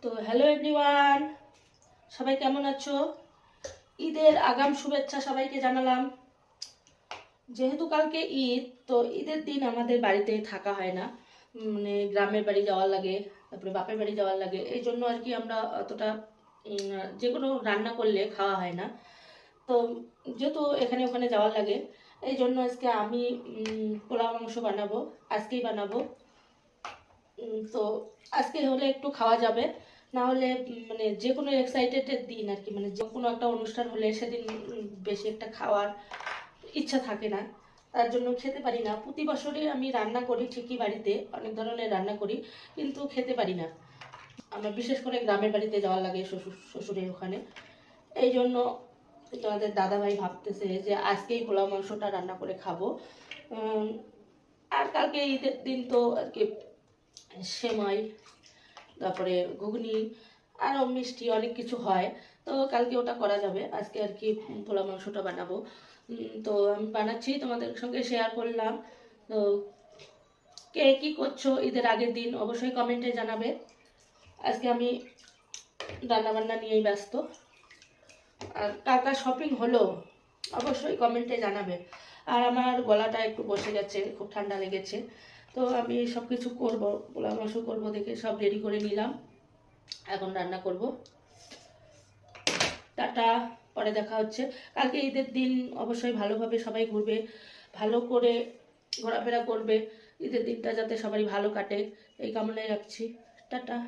তো hello everyone, সবাই কেমন আছো? ঈদের আগাম শুভেচ্ছা সবাইকে জানালাম। যেহেতু কালকে ঈদ, তো ঈদের দিন আমাদের বাড়িতে থাকা হয় না, মানে গ্রামের বাড়ি যাওয়ার লাগে, তারপরে বাপের বাড়ি যাওয়ার লাগে। এই জন্য আর কি আমরা অতটা যে কোনো রান্না করলে খাওয়া হয় না। তো যেহেতু এখানে ওখানে যাওয়ার লাগে, এই জন্য আজকে আমি পোলাও মাংস বানাবো, আজকেই বানাবো। তো আজকে হলে একটু খাওয়া যাবে, না হলে মানে যে কোনো এক্সাইটেডের দিন আর কি, মানে যে কোনো একটা অনুষ্ঠান হলে সেদিন বেশি একটা খাওয়ার ইচ্ছা থাকে না, তার জন্য খেতে পারি না। প্রতি বছরই আমি রান্না করি ঠিকই, বাড়িতে অনেক ধরনের রান্না করি, কিন্তু খেতে পারি না। আমার বিশেষ করে গ্রামের বাড়িতে যাওয়ার লাগে, শ্বশুরের ওখানে। এই জন্য তোমাদের দাদাভাই ভাবতেছে যে আজকেই পোলাও মাংসটা রান্না করে খাবো। আর কালকে ঈদের দিন তো আর কি সেমাই, তারপরে ঘুগনি, আরও মিষ্টি অনেক কিছু হয়। তো কালকে ওটা করা যাবে, আজকে আর কি পোলা মাংসটা বানাবো। তো আমি বানাচ্ছি, তোমাদের সঙ্গে শেয়ার করলাম। তো কে কী করছো ঈদের আগের দিন অবশ্যই কমেন্টে জানাবে। আজকে আমি রান্নাবান্না নিয়েই ব্যস্ত। আর কার কার শপিং হলো অবশ্যই কমেন্টে জানাবে। আর আমার গলাটা একটু বসে গেছে, খুব ঠান্ডা লেগেছে। তো আমি সব কিছু করবো, পোলা মাংস করবো দেখে সব রেডি করে নিলাম, এখন রান্না করব। টাটা, পরে দেখা হচ্ছে। কালকে ঈদের দিন অবশ্যই ভালোভাবে সবাই ঘুরবে, ভালো করে ঘোরাফেরা করবে, ঈদের দিনটা যাতে সবারই ভালো কাটে এই কামনায় রাখছি। টাটা।